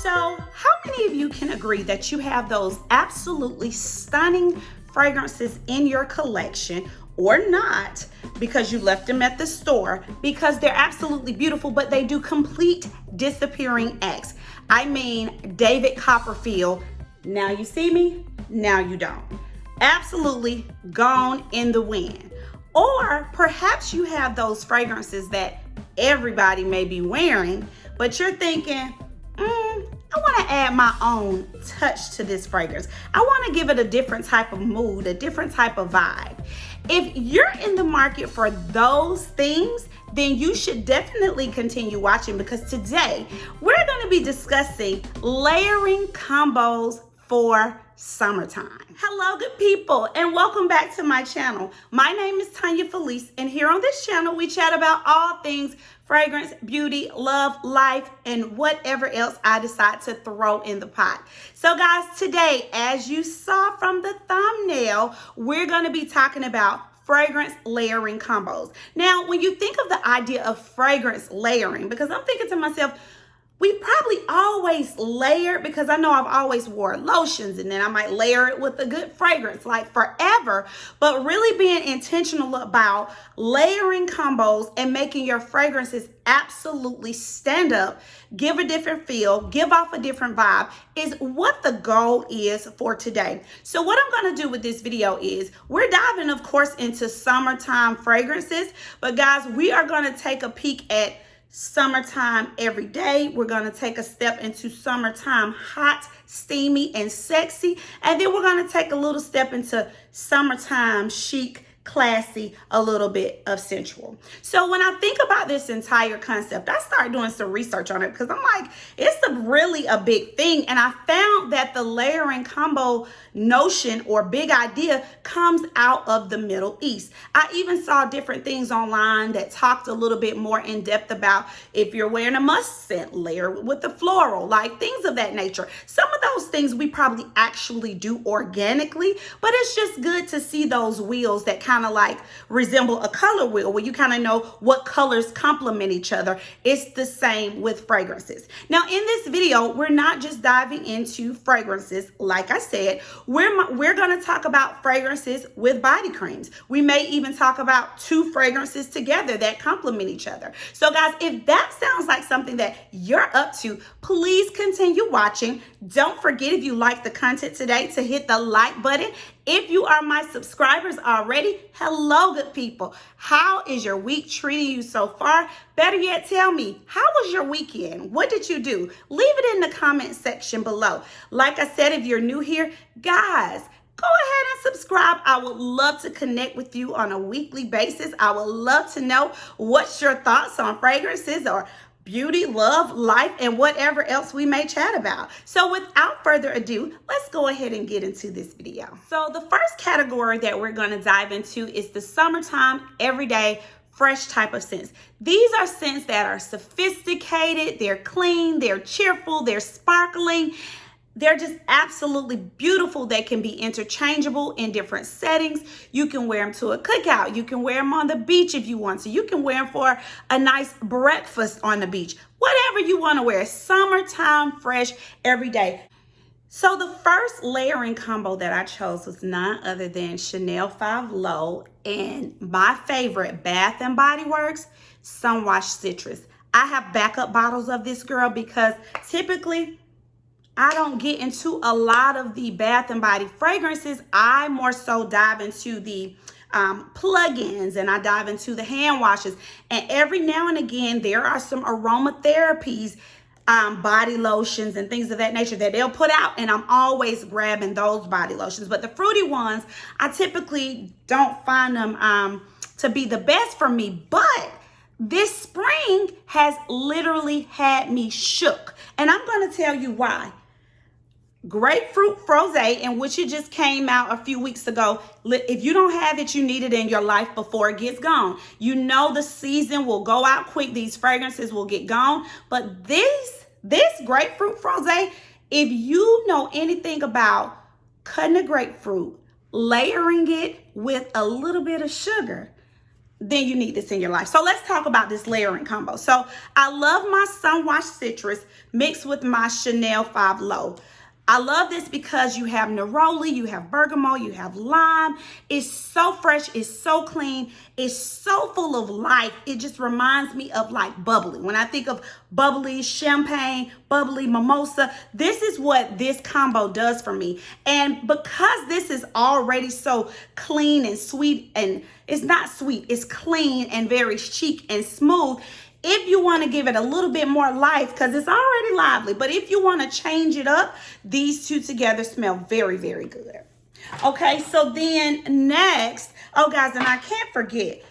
So, how many of you can agree that you have those absolutely stunning fragrances in your collection, or not, because you left them at the store, because they're absolutely beautiful, but they do complete disappearing acts? I mean, David Copperfield, now you see me, now you don't. Absolutely gone in the wind. Or perhaps you have those fragrances that everybody may be wearing, but you're thinking, I want to add my own touch to this fragrance. I want to give it a different type of mood, a different type of vibe. If you're in the market for those things, then you should definitely continue watching, because today we're going to be discussing layering combos for summertime. Hello, good people, and welcome back to my channel. My name is Tanya Felice, and here on this channel we chat about all things fragrance, beauty, love, life, and whatever else I decide to throw in the pot. So guys, today, as you saw from the thumbnail, we're going to be talking about fragrance layering combos. Now, when you think of the idea of fragrance layering, because I'm thinking to myself, we probably always layer, because I know I've always wore lotions and then I might layer it with a good fragrance like forever, but really being intentional about layering combos and making your fragrances absolutely stand up, give a different feel, give off a different vibe is what the goal is for today. So what I'm going to do with this video is we're diving, of course, into summertime fragrances, but guys, we are going to take a peek at summertime every day. We're going to take a step into summertime hot, steamy, and sexy. And then we're going to take a little step into summertime chic, classy, a little bit of sensual. So when I think about this entire concept, I started doing some research on it, because I'm like, it's really a big thing. And I found that the layering combo notion or big idea comes out of the Middle East. I even saw different things online that talked a little bit more in depth about if you're wearing a musk scent, layer with the floral, like things of that nature. Some of those things we probably actually do organically, but it's just good to see those wheels that kind of like resemble a color wheel, where you kind of know what colors complement each other. It's the same with fragrances. Now, in this video, we're not just diving into fragrances. Like I said, we're going to talk about fragrances with body creams. We may even talk about two fragrances together that complement each other. So guys, if that sounds like something that you're up to, please continue watching. Don't forget, if you like the content today, to hit the like button. If you are my subscribers already, hello, good people. How is your week treating you so far? Better yet, tell me, how was your weekend? What did you do? Leave it in the comment section below. Like I said, if you're new here, guys, go ahead and subscribe. I would love to connect with you on a weekly basis. I would love to know what's your thoughts on fragrances or beauty, love, life, and whatever else we may chat about. So without further ado, let's go ahead and get into this video. So the first category that we're going to dive into is the summertime, everyday, fresh type of scents. These are scents that are sophisticated, they're clean, they're cheerful, they're sparkling. They're just absolutely beautiful. They can be interchangeable in different settings. You can wear them to a cookout. You can wear them on the beach if you want to. You can wear them for a nice breakfast on the beach. Whatever you want to wear. Summertime, fresh, every day. So the first layering combo that I chose was none other than Chanel 5 Low and my favorite, Bath & Body Works Sunwash Citrus. I have backup bottles of this girl, because typically I don't get into a lot of the Bath & Body fragrances. I more so dive into the plug-ins, and I dive into the hand washes. And every now and again, there are some aromatherapies, body lotions and things of that nature that they'll put out, and I'm always grabbing those body lotions. But the fruity ones, I typically don't find them to be the best for me. But this spring has literally had me shook, and I'm going to tell you why. Grapefruit Frosé, in which it just came out a few weeks ago. If you don't have it, you need it in your life before it gets gone. You know the season will go out quick. These fragrances will get gone. But this Grapefruit Frosé, if you know anything about cutting a grapefruit, layering it with a little bit of sugar, then you need this in your life. So let's talk about this layering combo. So I love my Sunwash Citrus mixed with my Chanel 5 Low. I love this because you have neroli, you have bergamot, you have lime. It's so fresh, it's so clean, it's so full of life. It just reminds me of like bubbly. When I think of bubbly champagne, bubbly mimosa, this is what this combo does for me. And because this is already so clean and sweet, and it's not sweet, it's clean and very chic and smooth, if you want to give it a little bit more life, because it's already lively, but if you want to change it up, these two together smell very, very good. Okay, so then next, oh guys, and I can't forget,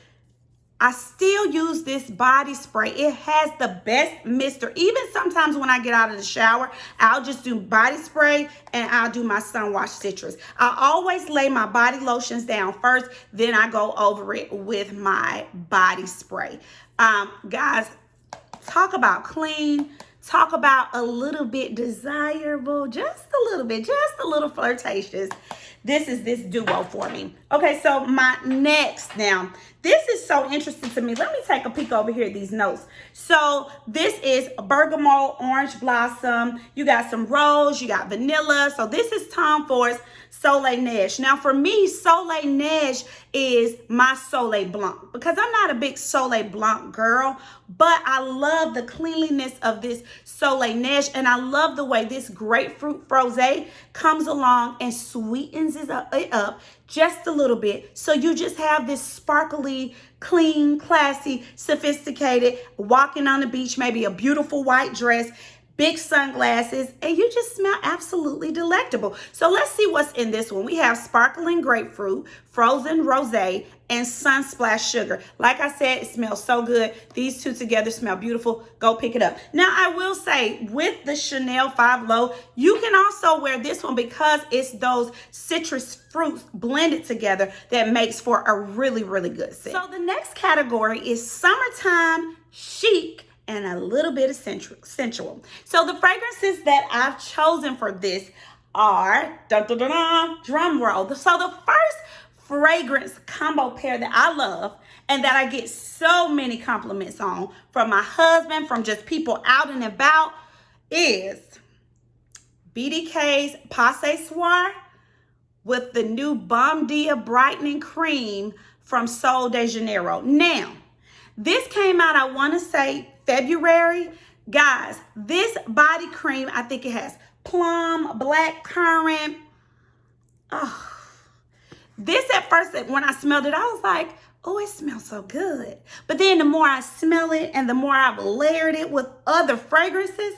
I still use this body spray. It has the best mister. Even sometimes when I get out of the shower, I'll just do body spray and I'll do my Sunwash Citrus. I always lay my body lotions down first, then I go over it with my body spray. Guys, talk about clean, talk about a little bit desirable, just a little bit, just a little flirtatious. This is this duo for me. Okay, so my next now, this is so interesting to me. Let me take a peek over here at these notes. So this is bergamot, orange blossom. You got some rose, you got vanilla. So this is Tom Ford's Soleil Neige. Now for me, Soleil Neige is my Soleil Blanc because I'm not a big Soleil Blanc girl, but I love the cleanliness of this Soleil Neige, and I love the way this grapefruit frosé comes along and sweetens it up just a little bit. So you just have this sparkly, clean, classy, sophisticated, walking on the beach, maybe a beautiful white dress, big sunglasses, and you just smell absolutely delectable. So let's see what's in this one. We have sparkling grapefruit, frozen rosé, and sunsplash sugar. Like I said, it smells so good. These two together smell beautiful. Go pick it up. Now, I will say with the Chanel 5 Low, you can also wear this one because it's those citrus fruits blended together that makes for a really, really good scent. So the next category is summertime chic and a little bit of sensual. So the fragrances that I've chosen for this are, drum roll. So the first fragrance combo pair that I love and that I get so many compliments on from my husband, from just people out and about, is BDK's Passe Soir with the new Bom Dia Brightening Cream from Sol de Janeiro. Now, this came out, I want to say, February. Guys, this body cream, I think it has plum, black currant. Oh, this at first, when I smelled it, I was like, oh, it smells so good. But then the more I smell it and the more I've layered it with other fragrances,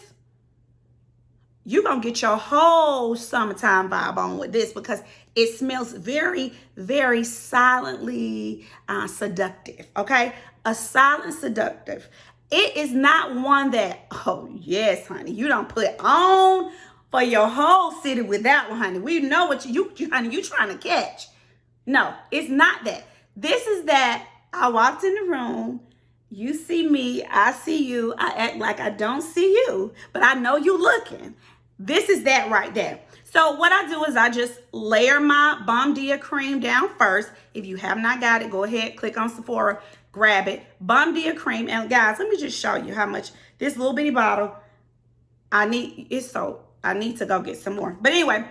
you're going to get your whole summertime vibe on with this because it smells very, very silently seductive, okay? A silent seductive. It is not one that, oh, yes, honey, you don't put on for your whole city with that one, honey. We know what honey, you trying to catch. No, it's not that. This is that I walked in the room, you see me, I see you, I act like I don't see you, but I know you looking. This is that right there. So what I do is I just layer my Bom Dia cream down first. If you have not got it, go ahead, click on Sephora, grab it. Bom Dia cream. And guys, let me just show you how much this little bitty bottle, I need to go get some more. But anyway,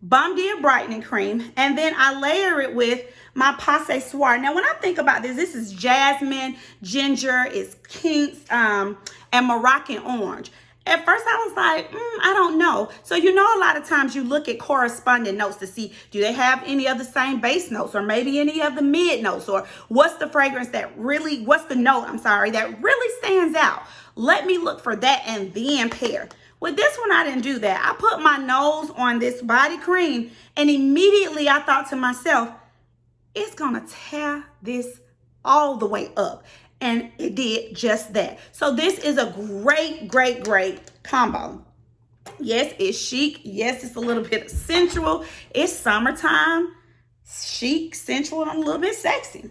Bom Dia brightening cream. And then I layer it with my Passe Soir. Now, when I think about this, this is jasmine, ginger, it's kinks, and Moroccan orange. At first, I was like, I don't know. So, you know, a lot of times you look at corresponding notes to see, do they have any of the same base notes or maybe any of the mid notes, or what's the fragrance that really, what's the note, that really stands out. Let me look for that and then pair. With this one, I didn't do that. I put my nose on this body cream and immediately I thought to myself, it's going to tear this all the way up. And it did just that. So this is a great, great, great combo. Yes, it's chic. Yes, it's a little bit sensual. It's summertime. Chic, sensual, and a little bit sexy.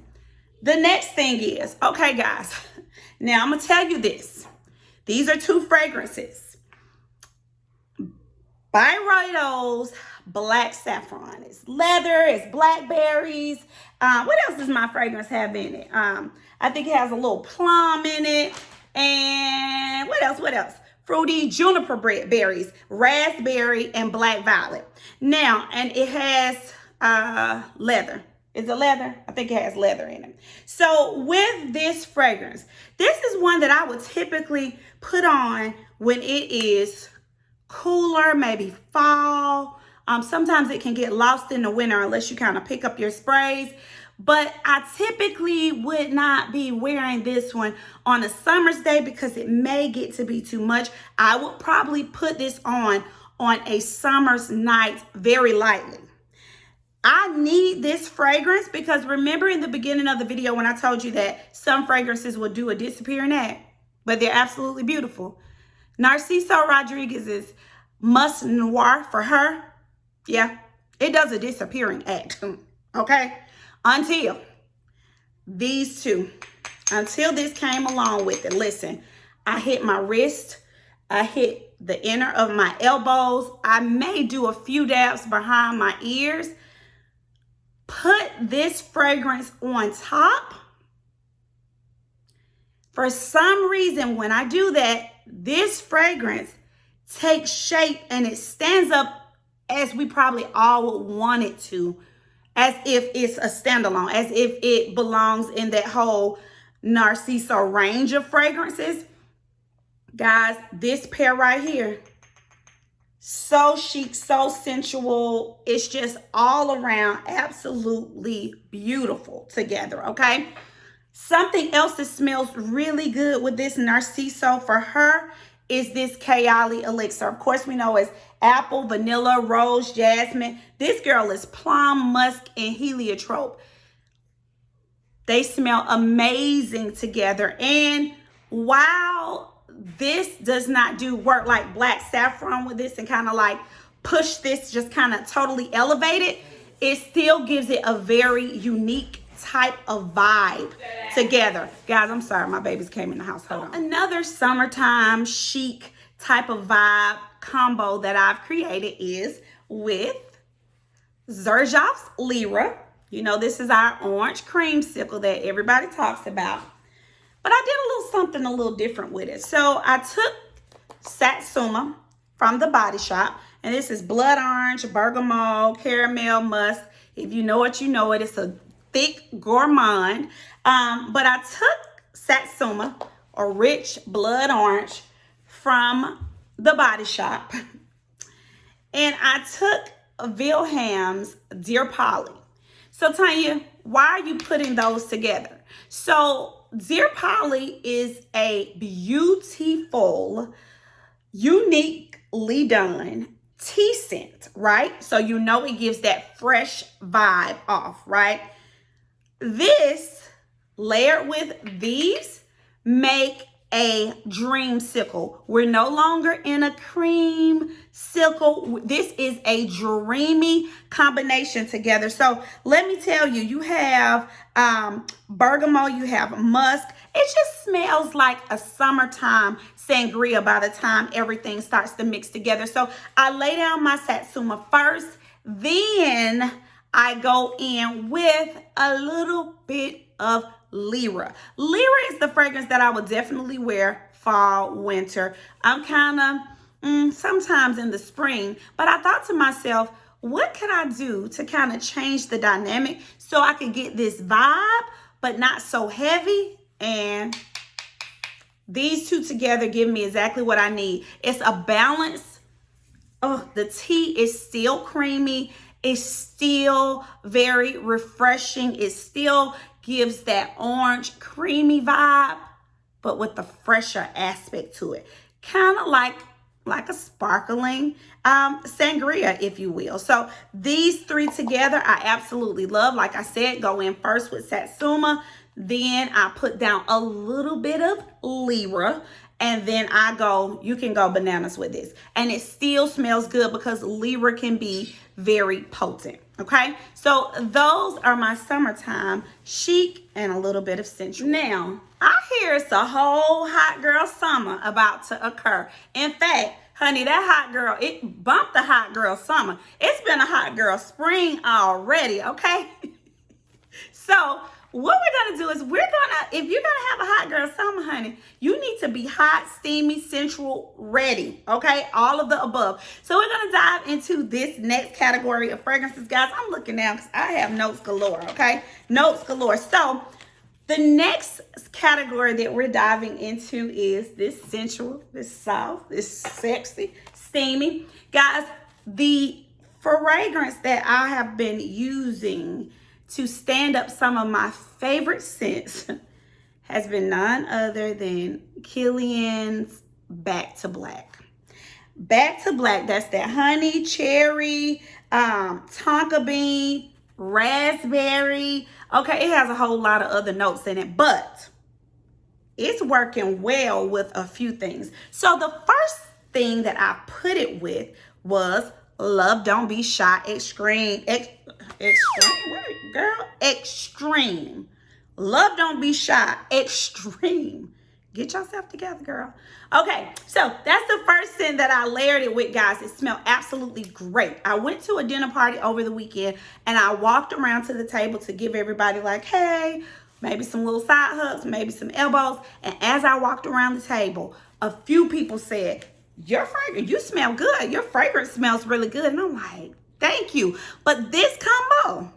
The next thing is, okay, guys. Now, I'm going to tell you this. These are two fragrances. Byredo's Black Saffron. It's leather, it's blackberries. What else does my fragrance have in it? I think it has a little plum in it. And what else? Fruity juniper berries, raspberry, and black violet. Now, and it has leather. Is it leather? I think it has leather in it. So with this fragrance, this is one that I would typically put on when it is cooler, maybe fall. Sometimes it can get lost in the winter unless you kind of pick up your sprays. But I typically would not be wearing this one on a summer's day because it may get to be too much. I would probably put this on a summer's night very lightly. I need this fragrance because remember in the beginning of the video when I told you that some fragrances will do a disappearing act, but they're absolutely beautiful. Narciso Rodriguez's Musk Noir for her, yeah, it does a disappearing act, okay? Until these two, until this came along with it. Listen, I hit my wrist, I hit the inner of my elbows. I may do a few dabs behind my ears. Put this fragrance on top. For some reason, when I do that, this fragrance takes shape and it stands up as we probably all would want it to, as if it's a standalone, as if it belongs in that whole Narciso range of fragrances. Guys, this pair right here, so chic, so sensual. It's just all around absolutely beautiful together, okay? Something else that smells really good with this Narciso for her is this Kayali elixir. Of course, we know it's apple, vanilla, rose, jasmine. This girl is plum, musk, and heliotrope. They smell amazing together. And while this does not do work like Black Saffron with this and kind of like push this, just kind of totally elevate it, it still gives it a very unique type of vibe together. Guys, I'm sorry, my babies came in the house. Hold on. Another summertime chic type of vibe combo that I've created is with Xerjoff's Lyra. You know, this is our orange creamsicle that everybody talks about. But I did a little something a little different with it. So I took Satsuma from the Body Shop. And this is blood orange, bergamot, caramel, musk. If you know it, you know it. It's a thick gourmand. But I took Satsuma, or rich blood orange, from the Body Shop. And I took Wilhelm's Dear Polly. So Tanya, why are you putting those together? So Dear Polly is a beautiful, uniquely done tea scent, right? So you know it gives that fresh vibe off, right? This layered with these make a dreamsicle. We're no longer in a creamsicle. This is a dreamy combination together. So let me tell you, you have bergamot, you have musk. It just smells like a summertime sangria by the time everything starts to mix together. So I lay down my Satsuma first, then I go in with a little bit of Lyra. Lyra is the fragrance that I would definitely wear fall, winter. I'm kind of sometimes in the spring, but I thought to myself, what could I do to kind of change the dynamic so I could get this vibe, but not so heavy? And these two together give me exactly what I need. It's a balance. Oh, the tea is still creamy. It's still very refreshing. It still gives that orange creamy vibe, but with the fresher aspect to it. Kind of like a sparkling sangria, if you will. So these three together, I absolutely love. Like I said, go in first with Satsuma. Then I put down a little bit of Lyra. And then you can go bananas with this. And it still smells good because Lyra can be very potent. Okay, so those are my summertime chic and a little bit of sensual. Now, I hear it's a whole hot girl summer about to occur. In fact, Honey, that hot girl, it bumped the hot girl summer. It's been a hot girl spring already, okay? So what we're gonna do is if you're gonna have a hot girl summer, honey, you need to be hot, steamy, sensual, ready, okay? All of the above. So we're gonna dive into this next category of fragrances, guys. I'm looking now because I have notes galore, okay? Notes galore. So the next category that we're diving into is this sensual, this soft, this sexy, steamy. Guys, the fragrance that I have been using to stand up some of my favorite scents has been none other than Kilian's Back to Black. Back to Black, that's that honey, cherry, tonka bean, raspberry. Okay, it has a whole lot of other notes in it, but it's working well with a few things. So the first thing that I put it with was Love Don't Be Shy Extreme. Extreme. Love Don't Be Shy Extreme. Get yourself together, girl. Okay, so that's the first scent that I layered it with, guys. It smelled absolutely great. I went to a dinner party over the weekend and I walked around to the table to give everybody like, hey, maybe some little side hugs, maybe some elbows. And as I walked around the table, a few people said, your fragrance, you smell good. Your fragrance smells really good. And I'm like, thank you. But this combo,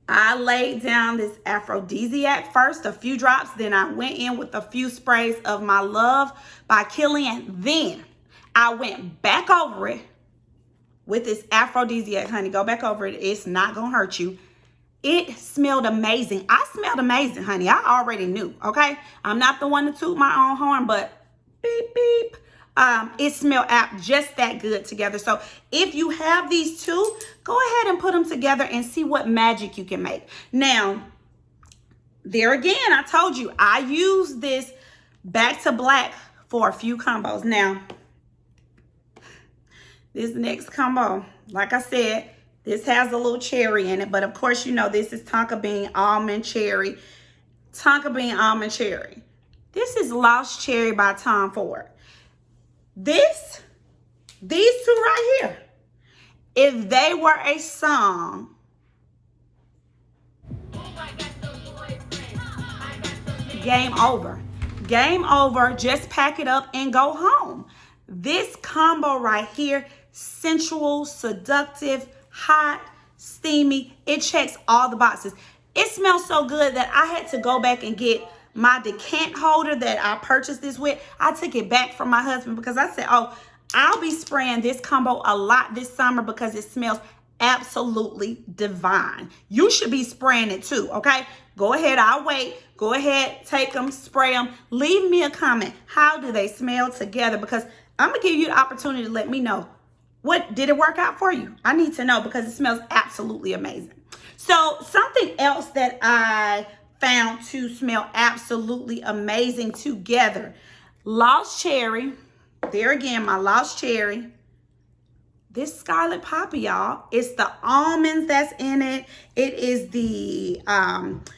I laid down this aphrodisiac first, a few drops. Then I went in with a few sprays of my Love by Kilian. Then I went back over it with this aphrodisiac, honey. Go back over it. It's not going to hurt you. It smelled amazing. I smelled amazing, honey. I already knew, okay? I'm not the one to toot my own horn, but beep, beep. It smelled just that good together. So if you have these two, go ahead and put them together and see what magic you can make. Now, there again, I told you, I use this Back to Black for a few combos. Now, this next combo, like I said, this has a little cherry in it, but of course, you know, this is tonka bean almond cherry. Tonka bean almond cherry. This is Lost Cherry by Tom Ford. These two right here, if they were a song, game over. Game over. Just pack it up and go home. This combo right here, sensual, seductive, hot, steamy, it checks all the boxes. It smells so good that I had to go back and get my decant holder that I purchased this with. I took it back from my husband because I said, oh, I'll be spraying this combo a lot this summer because it smells absolutely divine. You should be spraying it too, okay? Go ahead, I'll wait. Go ahead, take them, spray them. Leave me a comment. How do they smell together? Because I'm going to give you the opportunity to let me know. What did it work out for you? I need to know because it smells absolutely amazing. So something else that I found to smell absolutely amazing together. Lost Cherry. There again, my Lost Cherry. This Scarlet Papaya, y'all. It's the almonds that's in it. It is the,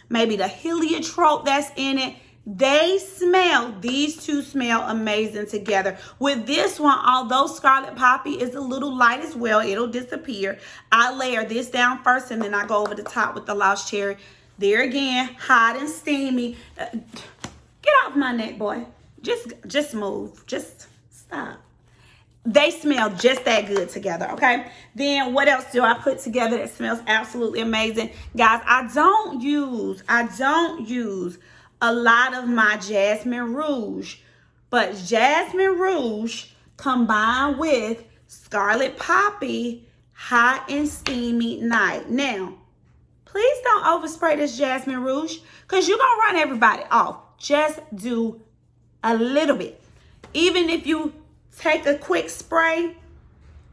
maybe the heliotrope that's in it. These two smell amazing together. With this one, although Scarlet Poppy is a little light as well, it'll disappear. I layer this down first and then I go over the top with the Lost Cherry. There again, hot and steamy. Get off my neck, boy. Just move. Just stop. They smell just that good together, okay? Then what else do I put together that smells absolutely amazing? Guys, I don't use a lot of my Jasmine Rouge, but Jasmine Rouge combined with Scarlet Poppy, hot and steamy night. Now, please don't overspray this Jasmine Rouge because you're going to run everybody off. Just do a little bit. Even if you take a quick spray,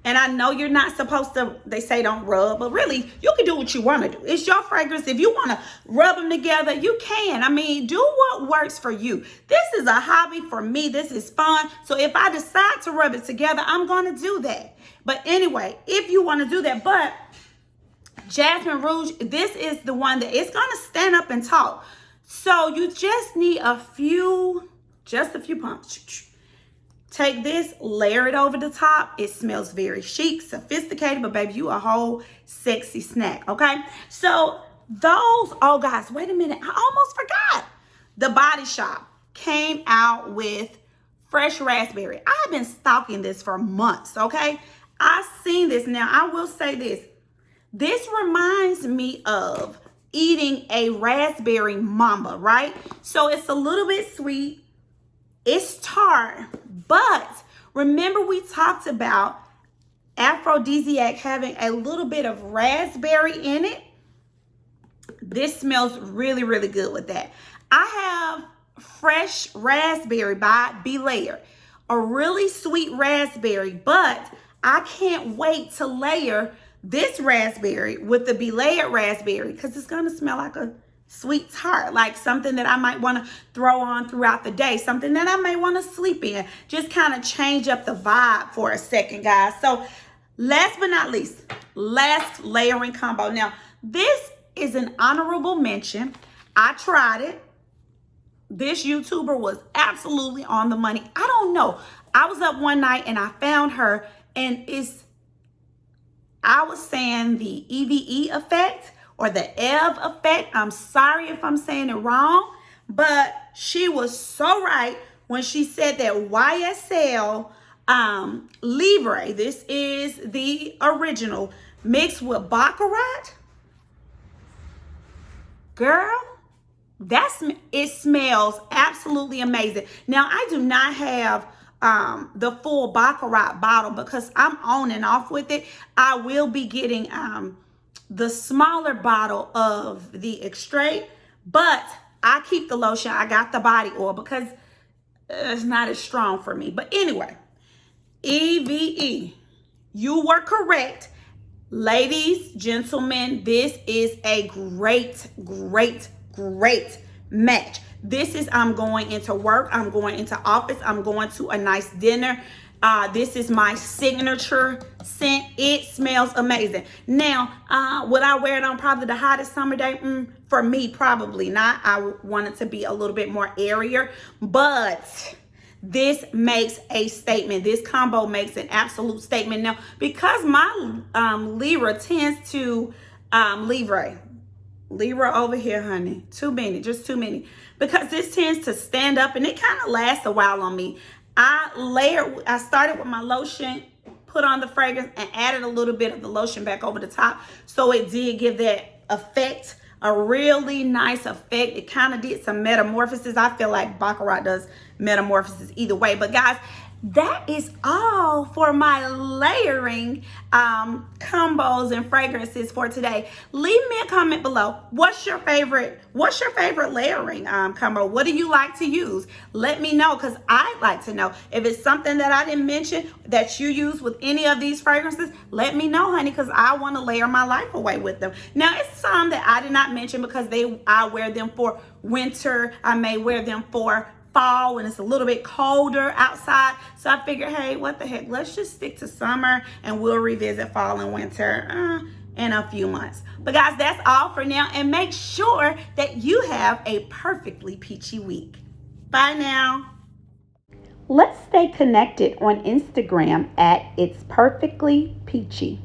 and I know you're not supposed to, they say don't rub, but really, you can do what you want to do. It's your fragrance. If you want to rub them together, you can. I mean, do what works for you. This is a hobby for me. This is fun. So if I decide to rub it together, I'm going to do that. But anyway, if you want to do that, but Jasmine Rouge, this is the one that it's going to stand up and talk. So you just need just a few pumps. Take this, layer it over the top. It smells very chic, sophisticated, but baby, you a whole sexy snack, okay? So those, oh guys, wait a minute. I almost forgot. The Body Shop came out with fresh raspberry. I've been stalking this for months, okay? I've seen this. Now, I will say this. This reminds me of eating a raspberry mamba, right? So it's a little bit sweet. It's tart, but remember we talked about aphrodisiac having a little bit of raspberry in it? This smells really, really good with that. I have fresh raspberry by Be Layered, a really sweet raspberry, but I can't wait to layer this raspberry with the Be Layered raspberry because it's going to smell like a sweet tart, like something that I might want to throw on throughout the day, something that I may want to sleep in, just kind of change up the vibe for a second, guys. So last but not least, last layering combo. Now, this is an honorable mention. I tried it. This YouTuber was absolutely on the money. I don't know. I was up one night and I found her, and I was saying the EVE effect or the EV effect. I'm sorry if I'm saying it wrong, but she was so right when she said that YSL Livre, this is the original, mixed with Baccarat. Girl, it smells absolutely amazing. Now, I do not have the full Baccarat bottle because I'm on and off with it. I will be getting the smaller bottle of the extrait, but I keep the lotion. I got the body oil because it's not as strong for me. But anyway, EVE, you were correct. Ladies, gentlemen, this is a great, great, great match. This is, I'm going into work, I'm going into office, I'm going to a nice dinner. This is my signature scent. It smells amazing. Now, would I wear it on probably the hottest summer day? For me, probably not. I want it to be a little bit more airier, but this makes a statement. This combo makes an absolute statement. Now, because my Libra tends to, Libra over here, honey. Too many, just too many. Because this tends to stand up and it kind of lasts a while on me. I started with my lotion, put on the fragrance, and added a little bit of the lotion back over the top. So it did give that effect, a really nice effect. It kind of did some metamorphosis. I feel like Baccarat does metamorphosis either way. But guys, that is all for my layering combos and fragrances for today. Leave me a comment below. What's your favorite layering combo? What do you like to use? Let me know, because I'd like to know. If it's something that I didn't mention that you use with any of these fragrances, let me know, honey, because I want to layer my life away with them. Now, it's some that I did not mention because I wear them for winter. I may wear them for fall when it's a little bit colder outside. So I figured, hey, what the heck? Let's just stick to summer and we'll revisit fall and winter in a few months. But guys, that's all for now. And make sure that you have a perfectly peachy week. Bye now. Let's stay connected on Instagram at It's Perfectly Peachy.